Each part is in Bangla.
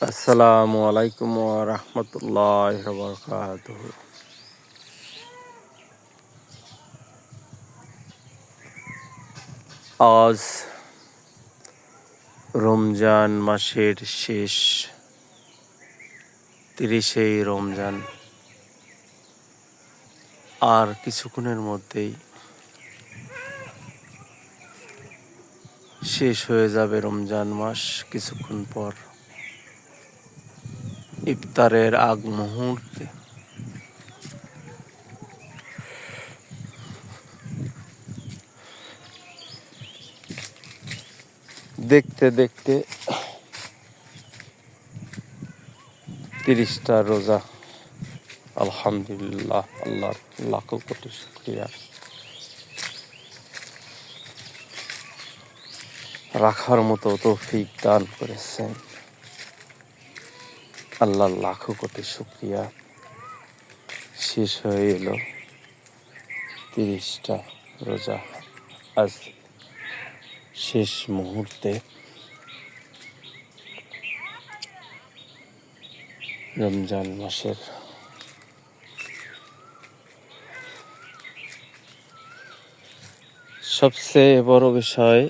আসসালামু আলাইকুম ওয়া রাহমাতুল্লাহি ওয়া বারাকাতুহু। আজ রমজান মাসের শেষ 30 রমজান। আর কিছুক্ষণের মধ্যেই শেষ হয়ে যাবে রমজান মাস। কিছুক্ষণ পর ইফতারের আগ মুহূর্তে দেখতে দেখতে 30টা রোজা। আলহামদুলিল্লাহ, আল্লাহর লাখো কোটি শুকরিয়া। রাখার মতো তৌফিক দান করেছেন, আল্লাহর লাখো কোটি শুকরিয়া। শেষ হয়ে এলো 30টা রোজা। আজ শেষ মুহূর্তে রমজান মাসের সবচেয়ে বড় বিষয়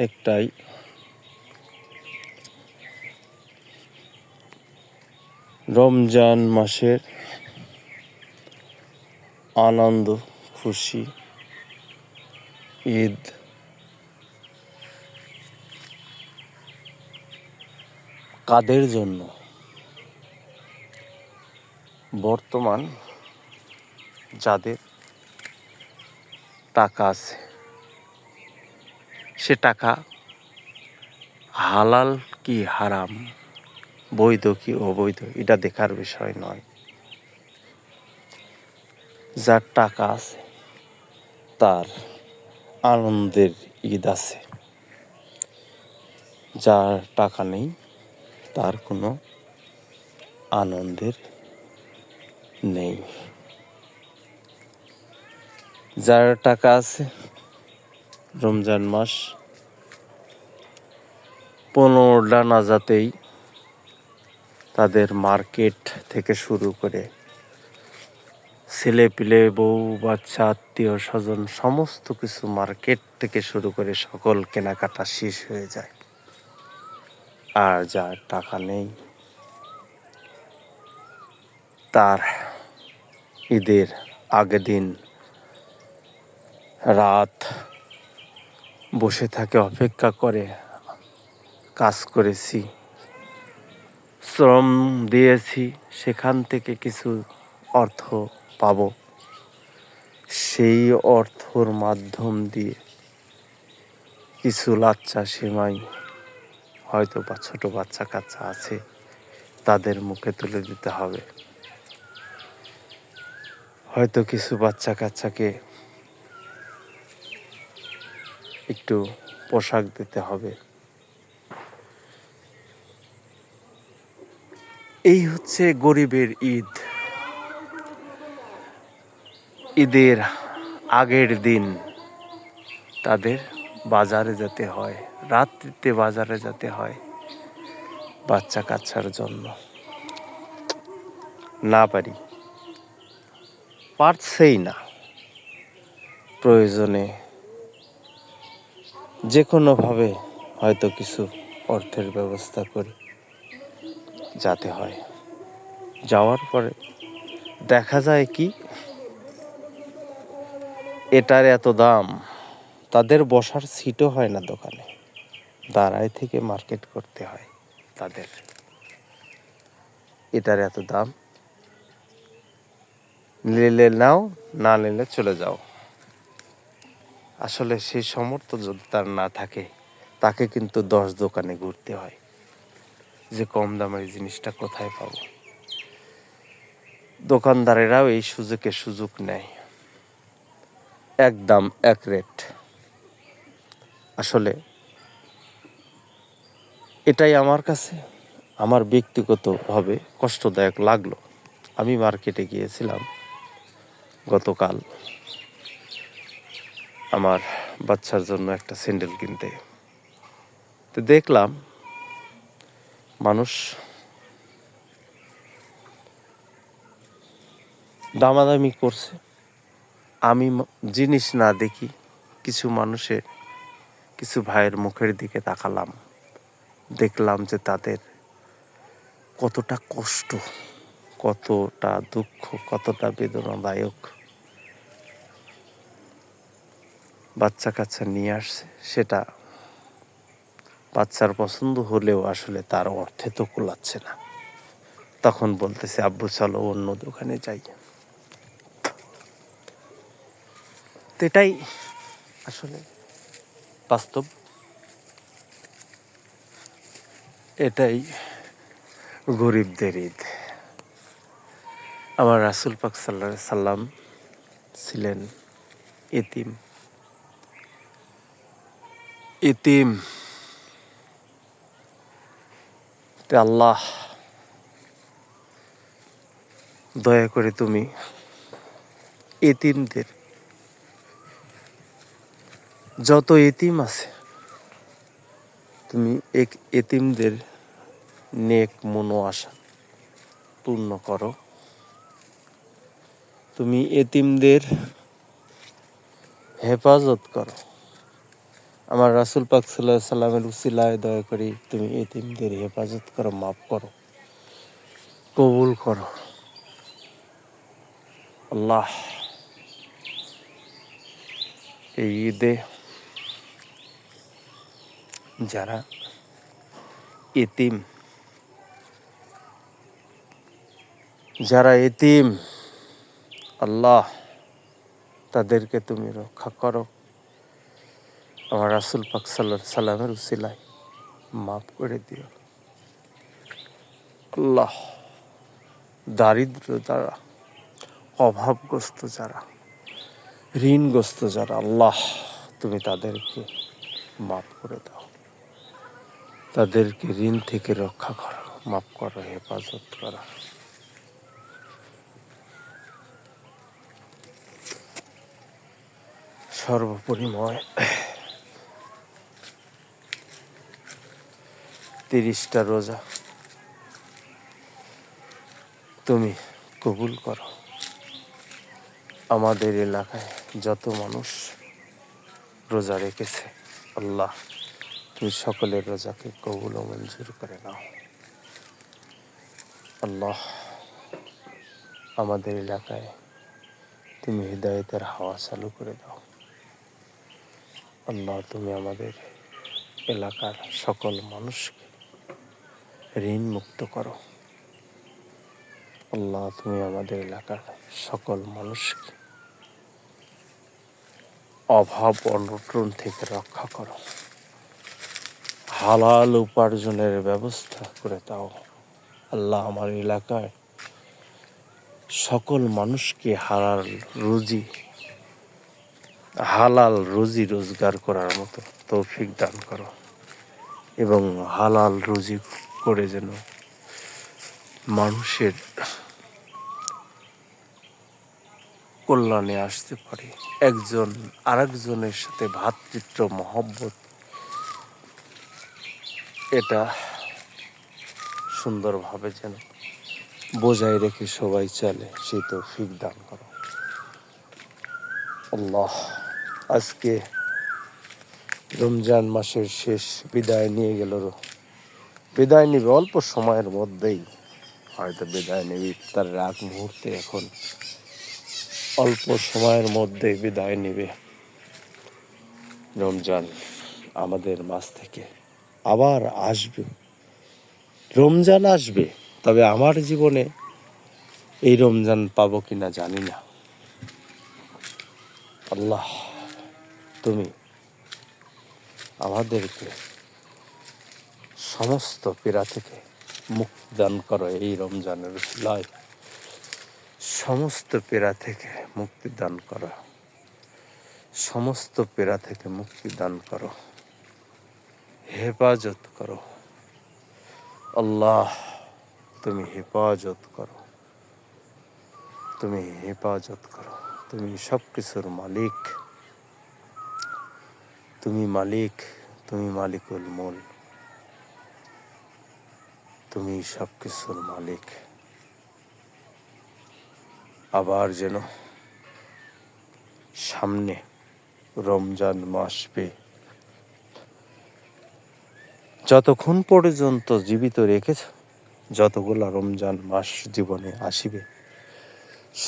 একটাই, রমজান মাসের আনন্দ খুশি ঈদ কাদের জন্য? বর্তমান যাদের টাকা আছে, সে টাকা হালাল কি হারাম, বৈধ কি অবৈধ, এটা দেখার বিষয় নয়। যার টাকা আছে তার আনন্দের ঈদ আছে, যার টাকা নেই তার কোনো আনন্দের নেই। যার টাকা আছে রমজান মাস 15টা নাজাতেই তাদের মার্কেট থেকে শুরু করে ছেলে পিলে বউ বাচ্চা আত্মীয় স্বজন সমস্ত কিছু মার্কেট থেকে শুরু করে সকল কেনাকাটা শেষ হয়ে যায়। আর যার টাকা নেই তার ঈদের আগের দিন রাত বসে থাকে, অপেক্ষা করে, কাজ করেছি, শ্রম দিয়েছি, সেখান থেকে কিছু অর্থ পাব, সেই অর্থর মাধ্যম দিয়ে কিছু লাচ্চা সেমাই হয়তো বা ছোট বাচ্চা কাচ্চা আছে তাদের মুখে তুলে দিতে হবে, হয়তো কিছু বাচ্চা কাচ্চাকে একটু পোশাক দিতে হবে। এই হচ্ছে গরিবের ঈদ। ঈদের আগের দিন তাদের বাজারে যেতে হয়, রাত্রিতে বাজারে যেতে হয় বাচ্চা কাচ্চার জন্য। না পারছেই না, প্রয়োজনে যে কোনোভাবে হয়তো কিছু অর্থের ব্যবস্থা করে যেতে হয়। যাওয়ার পরে দেখা যায় কি, এটার এত দাম, তাদের বসার সিটও হয় না দোকানে, দাঁড়ায় থেকে মার্কেট করতে হয় তাদের। এটার এত দাম, নিলে নাও, না নিলে চলে যাও। আসলে সেই সামর্থ্য যদি তার না থাকে, তাকে কিন্তু 10 দোকানে ঘুরতে হয় যে কম দামের জিনিসটা কোথায় পাবো। দোকানদারেরাও এই সুযোগ নেয়, এক দাম এক রেট। আসলে এটাই আমার কাছে আমার ব্যক্তিগতভাবে কষ্টদায়ক লাগলো। আমি মার্কেটে গিয়েছিলাম গতকাল আমার বাচ্চার জন্য একটা স্যান্ডেল কিনতে। তো দেখলাম মানুষ দামাদামি করছে, আমি জিনিস না দেখি কিছু মানুষের, কিছু ভাইয়ের মুখের দিকে তাকালাম, দেখলাম যে তাদের কতটা কষ্ট, কতটা দুঃখ, কতটা বেদনাদায়ক। বাচ্চা কাচ্চা নিয়ে আসছে, সেটা বাচ্চার পছন্দ হলেও আসলে তার অর্থে তো কুলাচ্ছে না। তখন বলতেছে, আব্বু চলো অন্য দোকানে যাই। তো এটাই আসলে বাস্তব, এটাই গরিবদের ঈদ। আমার রাসূল পাক সাল্লাল্লাহু আলাইহি সাল্লাম ছিলেন এতিম। এতিম তে আল্লাহ দয়া করে তুমি এতিমদের, যত এতিম আছে, তুমি এতিমদের নেক মনো আশা পূর্ণ করো। তুমি এতিমদের হেফাজত করো। আমার রাসূল পাক সাল্লাল্লাহু আলাইহি সাল্লামের উসিলায় দয়া করে তুমি এতিমদের হেফাজত করো, মাফ করো, কবুল করো। আল্লাহ এই ঈদে যারা এতিম, আল্লাহ তাদেরকে তুমি রক্ষা করো। আমার রাসূল পাক সাল্লাল্লাহু আলাইহি সাল্লামের উসিলায় মাফ করে দিও। আল্লাহ দারিদ্র যারা, অভাবগ্রস্ত যারা, ঋণগ্রস্ত যারা, আল্লাহ তুমি তাদেরকে মাফ করে দাও, তাদেরকে ঋণ থেকে রক্ষা করো, মাফ করো, হেফাজত করো। সর্বোপরিময় 30টা রোজা তুমি কবুল করো। আমাদের এলাকায় যত মানুষ রোজা রেখেছে, আল্লাহ তুমি সকলের রোজাকে কবুল ও মঞ্জুর করে নাও। আল্লাহ আমাদের এলাকায় তুমি হিদায়াতের হাওয়া চালু করে দাও। আল্লাহ তুমি আমাদের এলাকার সকল মানুষকে ঋণ মুক্ত করো। আল্লাহ তুমি আমাদের এলাকার সকল মানুষকে অভাব অনটন থেকে রক্ষা করো। হালাল উপার্জনের ব্যবস্থা করে দাও। আল্লাহ আমার এলাকায় সকল মানুষকে হালাল রুজি রোজগার করার মতো তৌফিক দান করো, এবং হালাল রুজি করে যেন মানুষের কল্যাণে আসতে পারে। একজন আরেকজনের সাথে ভ্রাতৃত্ব মহব্বত, এটা সুন্দরভাবে যেন বজায় রেখে সবাই চলে, সেই তৌফিক দান করো। আল্লাহ আজকে রমজান মাসের শেষ বিদায় নিয়ে গেল, বিদায় নিবে অল্প সময়ের মধ্যেই, হয়তো বিদায় নেবে ইফতারের আগ মুহূর্তে, এখন অল্প সময়ের মধ্যে বিদায় নেবে রমজান আমাদের মাঝ থেকে। আবার আসবে, রমজান আসবে, তবে আমার জীবনে এই রমজান পাবো কিনা জানি না। আল্লাহ তুমি আমাদেরকে সমস্ত পীড়া থেকে মুক্তি দান করো। এই রমজানের উসিলায় সমস্ত পীড়া থেকে মুক্তি দান করো, সমস্ত পীড়া থেকে মুক্তি দান করো, হেফাজত করো। আল্লাহ তুমি হেফাজত করো, তুমি হেফাজত করো। তুমি সব কিছুর মালিক, তুমি মালিক, তুমি মালিকুল মুলক। তুমি সব কিছুর মালিক। আবার যেন সামনে রমজান মাস পেয়ে যতক্ষণ পর্যন্ত জীবিত রেখেছ, যতগুলা রমজান মাস জীবনে আসিবে,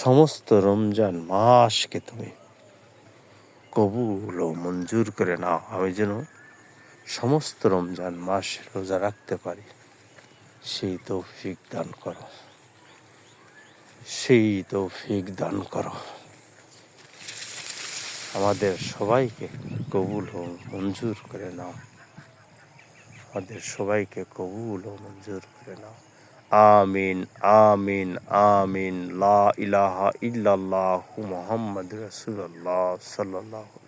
সমস্ত রমজান মাসকে তুমি কবুল ও মঞ্জুর করে নাও। আমি যেন সমস্ত রমজান মাস রোজা রাখতে পারি, সেই তৌফিক দান করো, সেই তৌফিক দান করো। আমাদের সবাইকে কবুল ও মঞ্জুর করে নাও, আমাদের সবাইকে কবুল ও মঞ্জুর করে নাও। আমিন আমিন আমিন। লা ইলাহা ইল্লাল্লাহু মুহাম্মাদুর রাসূলুল্লাহ সাল্লাল্লাহু